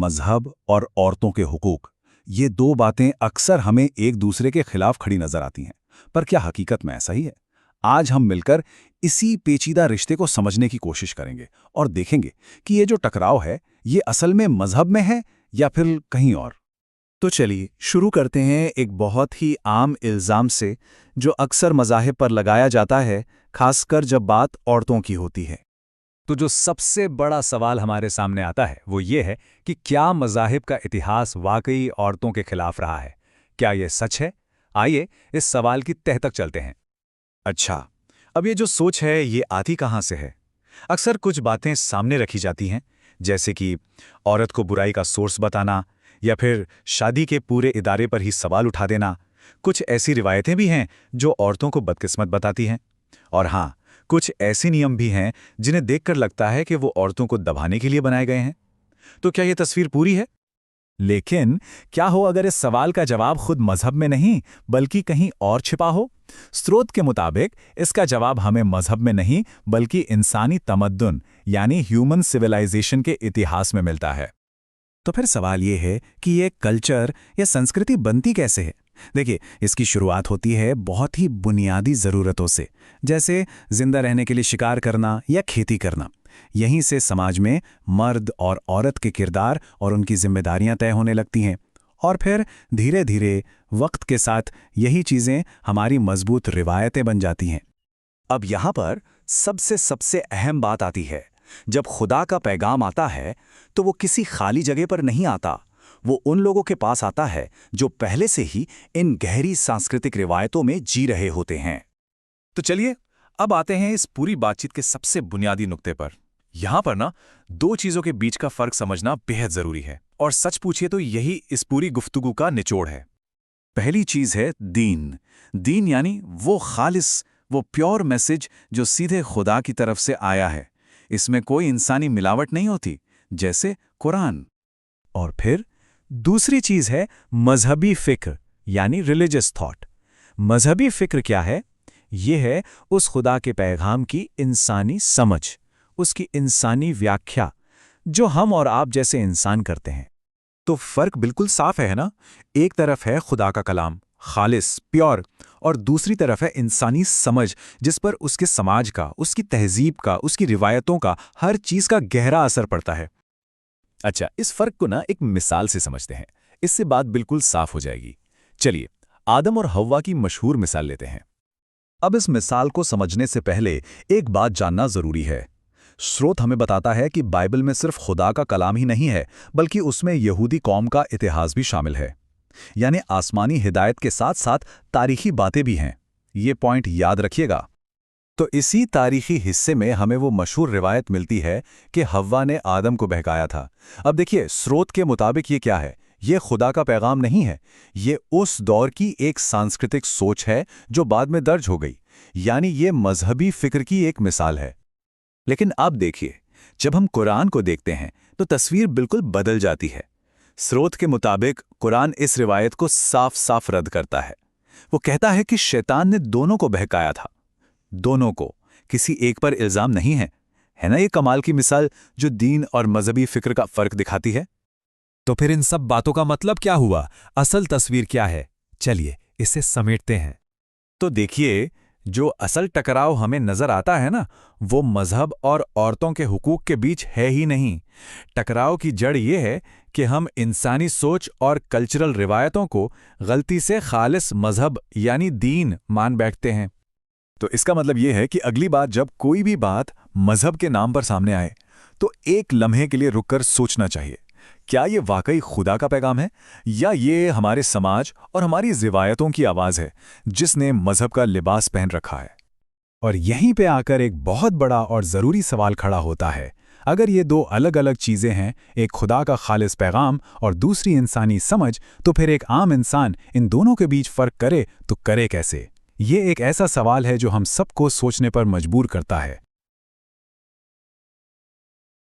मजहब और औरतों के हुकूक, ये दो बातें अक्सर हमें एक दूसरे के खिलाफ खड़ी नजर आती हैं। पर क्या हकीकत में ऐसा ही है? आज हम मिलकर इसी पेचीदा रिश्ते को समझने की कोशिश करेंगे और देखेंगे कि ये जो टकराव है, ये असल में मजहब में है या फिर कहीं और। तो चलिए शुरू करते हैं एक बहुत ही आम इल्ज़ाम से, जो अक्सर मज़ाहिब पर लगाया जाता है, खासकर जब बात औरतों की होती है। तो जो सबसे बड़ा सवाल हमारे सामने आता है वो ये है कि क्या मज़ाहिब का इतिहास वाकई औरतों के खिलाफ रहा है? क्या ये सच है? आइए इस सवाल की तह तक चलते हैं। अच्छा, अब ये जो सोच है ये आती कहाँ से है? अक्सर कुछ बातें सामने रखी जाती हैं, जैसे कि औरत को बुराई का सोर्स बताना या फिर शादी के पूरे इदारे पर ही सवाल उठा देना। कुछ ऐसी रिवायतें भी हैं जो औरतों को बदकिस्मत बताती हैं। और हाँ, कुछ ऐसे नियम भी हैं जिन्हें देखकर लगता है कि वो औरतों को दबाने के लिए बनाए गए हैं। तो क्या ये तस्वीर पूरी है? लेकिन क्या हो अगर इस सवाल का जवाब खुद मजहब में नहीं बल्कि कहीं और छिपा हो? स्रोत के मुताबिक इसका जवाब हमें मजहब में नहीं बल्कि इंसानी तमद्दुन यानी ह्यूमन सिविलाइजेशन के इतिहास में मिलता है। तो फिर सवाल ये है कि ये कल्चर या संस्कृति बनती कैसे है? देखिए, इसकी शुरुआत होती है बहुत ही बुनियादी ज़रूरतों से, जैसे जिंदा रहने के लिए शिकार करना या खेती करना। यहीं से समाज में मर्द और औरत के किरदार और उनकी जिम्मेदारियां तय होने लगती हैं। और फिर धीरे धीरे वक्त के साथ यही चीज़ें हमारी मजबूत रिवायतें बन जाती हैं। अब यहाँ पर सबसे अहम बात आती है। जब खुदा का पैगाम आता है तो वो किसी खाली जगह पर नहीं आता, वो उन लोगों के पास आता है जो पहले से ही इन गहरी सांस्कृतिक रिवायतों में जी रहे होते हैं। तो चलिए अब आते हैं इस पूरी बातचीत के सबसे बुनियादी नुक्ते पर। यहाँ पर ना दो चीज़ों के बीच का फर्क समझना बेहद ज़रूरी है, और सच पूछिए तो यही इस पूरी गुफ्तगू का निचोड़ है। पहली चीज़ है दीन। दीन यानी वो खालिस, वो प्योर मैसेज जो सीधे खुदा की तरफ से आया है। इसमें कोई इंसानी मिलावट नहीं होती, जैसे कुरान। और फिर दूसरी चीज़ है मजहबी फ़िक्र यानी रिलीजियस थॉट। मजहबी फ़िक्र क्या है? ये है उस खुदा के पैगाम की इंसानी समझ, उसकी इंसानी व्याख्या जो हम और आप जैसे इंसान करते हैं। तो फर्क बिल्कुल साफ है ना? एक तरफ है खुदा का कलाम, खालिस, प्योर, और दूसरी तरफ है इंसानी समझ जिस पर उसके समाज का, उसकी तहजीब का, उसकी रिवायतों का, हर चीज़ का गहरा असर पड़ता है। अच्छा, इस फर्क को ना एक मिसाल से समझते हैं, इससे बात बिल्कुल साफ हो जाएगी। चलिए आदम और हव्वा की मशहूर मिसाल लेते हैं। अब इस मिसाल को समझने से पहले एक बात जानना जरूरी है। स्रोत हमें बताता है कि बाइबल में सिर्फ खुदा का कलाम ही नहीं है, बल्कि उसमें यहूदी कौम का इतिहास भी शामिल है। यानी आसमानी हिदायत के साथ साथ तारीखी बातें भी हैं। ये पॉइंट याद रखिएगा। तो इसी तारीखी हिस्से में हमें वो मशहूर रिवायत मिलती है कि हव्वा ने आदम को बहकाया था। अब देखिए, स्रोत के मुताबिक ये क्या है? ये खुदा का पैगाम नहीं है, ये उस दौर की एक सांस्कृतिक सोच है जो बाद में दर्ज हो गई। यानी ये मजहबी फिक्र की एक मिसाल है। लेकिन अब देखिए, जब हम कुरान को देखते हैं तो तस्वीर बिल्कुल बदल जाती है। स्रोत के मुताबिक कुरान इस रिवायत को साफ साफ रद्द करता है। वो कहता है कि शैतान ने दोनों को बहकाया था। दोनों को, किसी एक पर इल्जाम नहीं है। है ना ये कमाल की मिसाल जो दीन और मजहबी फिक्र का फर्क दिखाती है? तो फिर इन सब बातों का मतलब क्या हुआ? असल तस्वीर क्या है? चलिए इसे समेटते हैं। तो देखिए, जो असल टकराव हमें नजर आता है ना, वो मजहब और औरतों के हुकूक के बीच है ही नहीं। टकराव की जड़ ये है कि हम इंसानी सोच और कल्चरल रिवायतों को गलती से खालिस मजहब यानी दीन मान बैठते हैं। तो इसका मतलब ये है कि अगली बार जब कोई भी बात मजहब के नाम पर सामने आए तो एक लम्हे के लिए रुककर सोचना चाहिए, क्या ये वाकई खुदा का पैगाम है या ये हमारे समाज और हमारी रिवायतों की आवाज़ है जिसने मजहब का लिबास पहन रखा है? और यहीं पे आकर एक बहुत बड़ा और ज़रूरी सवाल खड़ा होता है। अगर ये दो अलग अलग चीज़ें हैं, एक खुदा का खालिस पैगाम और दूसरी इंसानी समझ, तो फिर एक आम इंसान इन दोनों के बीच फ़र्क करे तो करे कैसे? ये एक ऐसा सवाल है जो हम सबको सोचने पर मजबूर करता है।